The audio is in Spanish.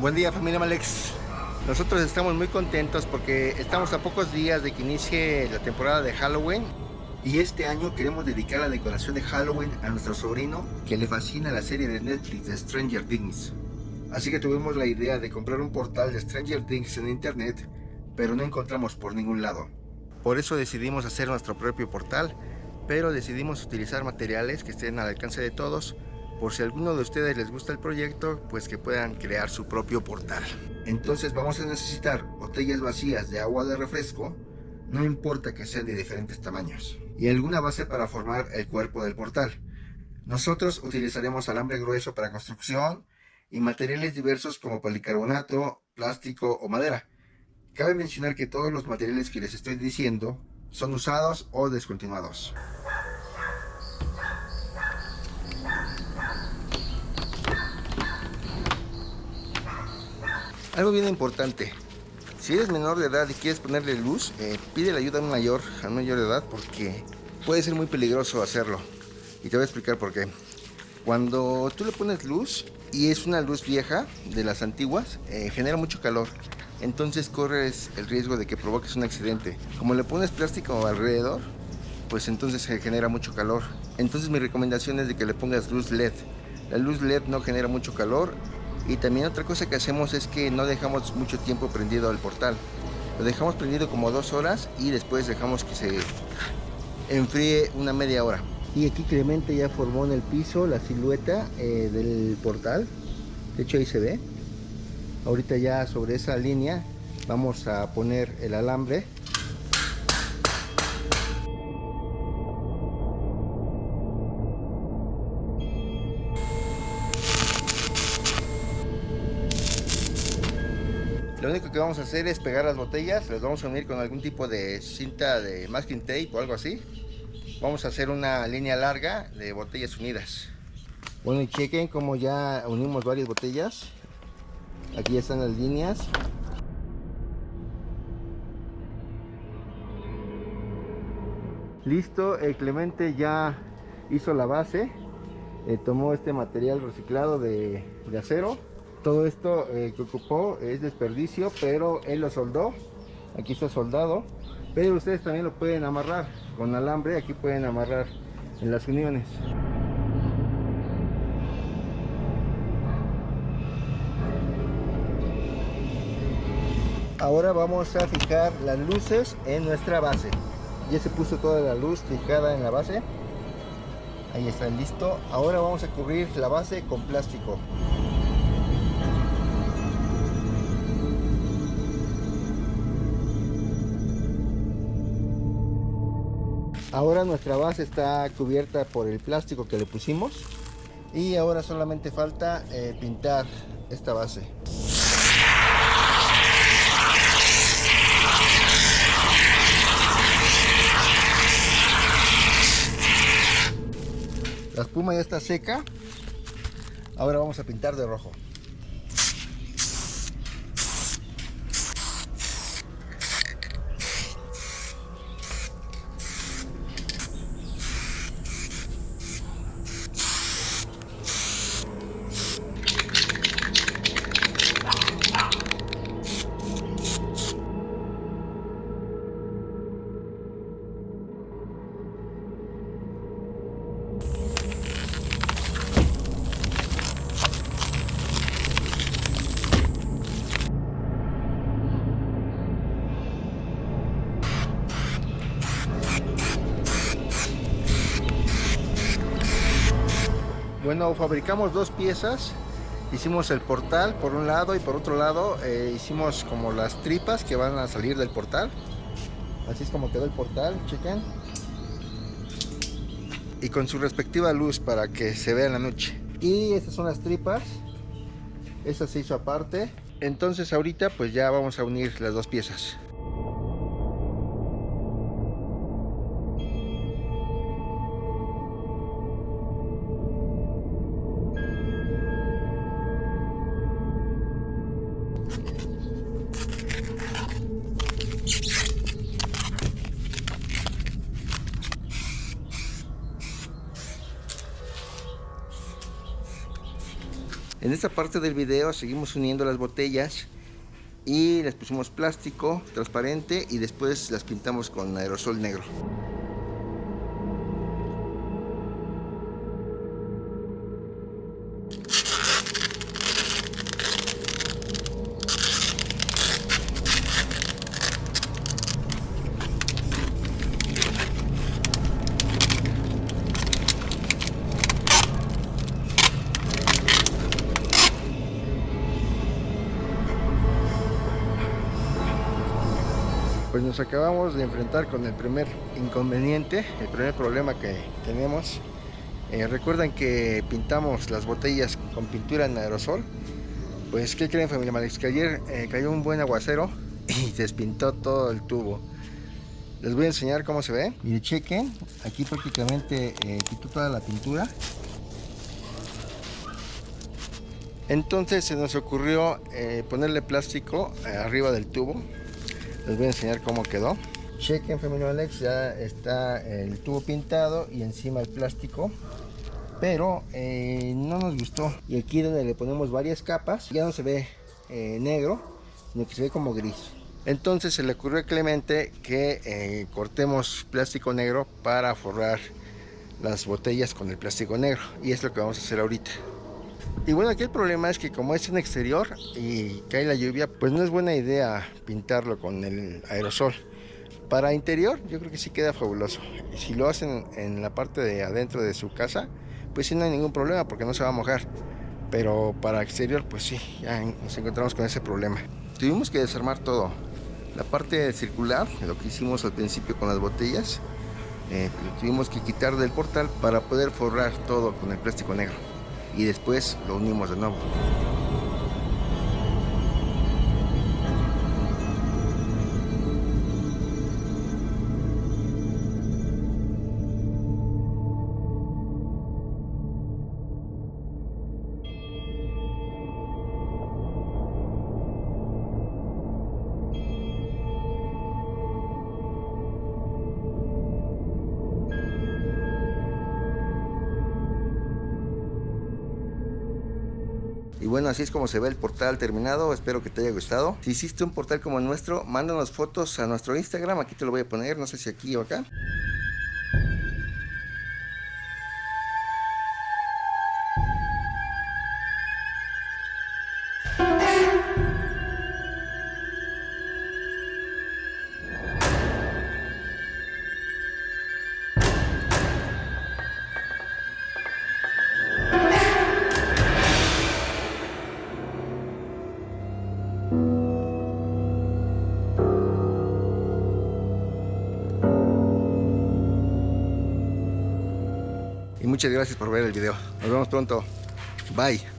Buen día, familia Malex. Nosotros estamos muy contentos porque estamos a pocos días de que inicie la temporada de Halloween y este año queremos dedicar la decoración de Halloween a nuestro sobrino que le fascina la serie de Netflix de Stranger Things. Así que tuvimos la idea de comprar un portal de Stranger Things en internet, pero no encontramos por ningún lado. Por eso decidimos hacer nuestro propio portal, pero decidimos utilizar materiales que estén al alcance de todos, por si a alguno de ustedes les gusta el proyecto, pues que puedan crear su propio portal. Entonces vamos a necesitar botellas vacías de agua de refresco, no importa que sean de diferentes tamaños, y alguna base para formar el cuerpo del portal. Nosotros utilizaremos alambre grueso para construcción y materiales diversos como policarbonato, plástico o madera. Cabe mencionar que todos los materiales que les estoy diciendo son usados o descontinuados. Algo bien importante, si eres menor de edad y quieres ponerle luz, pide la ayuda a un mayor de edad porque puede ser muy peligroso hacerlo. Y te voy a explicar por qué. Cuando tú le pones luz y es una luz vieja de las antiguas, genera mucho calor. Entonces corres el riesgo de que provoques un accidente. Como le pones plástico alrededor, pues entonces se genera mucho calor. Entonces mi recomendación es de que le pongas luz LED. La luz LED no genera mucho calor. Y también otra cosa que hacemos es que no dejamos mucho tiempo prendido el portal. Lo dejamos prendido como 2 horas y después dejamos que se enfríe una media hora. Y aquí Clemente ya formó en el piso la silueta del portal. De hecho ahí se ve. Ahorita ya sobre esa línea vamos a poner el alambre. Lo único que vamos a hacer es pegar las botellas, las vamos a unir con algún tipo de cinta de masking tape o algo así. Vamos a hacer una línea larga de botellas unidas. Bueno, y chequen como ya unimos varias botellas. Aquí ya están las líneas. Listo, el Clemente ya hizo la base. Tomó este material reciclado de acero. Todo esto que ocupó es desperdicio, pero él lo soldó. Aquí está soldado, pero ustedes también lo pueden amarrar con alambre. Aquí pueden amarrar en las uniones. Ahora vamos a fijar las luces en nuestra base. Ya se puso toda la luz fijada en la base. Ahí está, listo. Ahora vamos a cubrir la base con plástico. Ahora nuestra base está cubierta por el plástico que le pusimos. Y ahora solamente falta pintar esta base. La espuma ya está seca. Ahora vamos a pintar de rojo. Bueno, fabricamos dos piezas. Hicimos el portal por un lado y por otro lado hicimos como las tripas que van a salir del portal. Así es como quedó el portal, chequen. Y con su respectiva luz para que se vea en la noche. Y estas son las tripas. Esta se hizo aparte. Entonces ahorita pues ya vamos a unir las dos piezas. En esta parte del video seguimos uniendo las botellas y les pusimos plástico transparente y después las pintamos con aerosol negro. Pues nos acabamos de enfrentar con el primer inconveniente, el primer problema que tenemos. Recuerdan que pintamos las botellas con pintura en aerosol. Pues ¿qué creen, familia Malex? Que ayer cayó un buen aguacero y despintó todo el tubo. Les voy a enseñar cómo se ve. Miren, chequen, aquí prácticamente quitó toda la pintura. Entonces se nos ocurrió ponerle plástico arriba del tubo. Les voy a enseñar cómo quedó. Chequen, familia Alex, ya está el tubo pintado y encima el plástico, pero no nos gustó. Y aquí donde le ponemos varias capas ya no se ve negro, sino que se ve como gris. Entonces se le ocurrió a Clemente que cortemos plástico negro para forrar las botellas con el plástico negro, y es lo que vamos a hacer ahorita. Y bueno, aquí el problema es que como es en exterior y cae la lluvia, pues no es buena idea pintarlo con el aerosol. Para interior yo creo que sí queda fabuloso. Y si lo hacen en la parte de adentro de su casa, pues sí no hay ningún problema porque no se va a mojar. Pero para exterior pues sí, ya nos encontramos con ese problema. Tuvimos que desarmar todo. La parte circular, lo que hicimos al principio con las botellas, lo tuvimos que quitar del portal para poder forrar todo con el plástico negro. Y después lo unimos de nuevo. Y bueno, así es como se ve el portal terminado. Espero que te haya gustado. Si hiciste un portal como el nuestro, mándanos fotos a nuestro Instagram. Aquí te lo voy a poner, no sé si aquí o acá. Y muchas gracias por ver el video. Nos vemos pronto. Bye.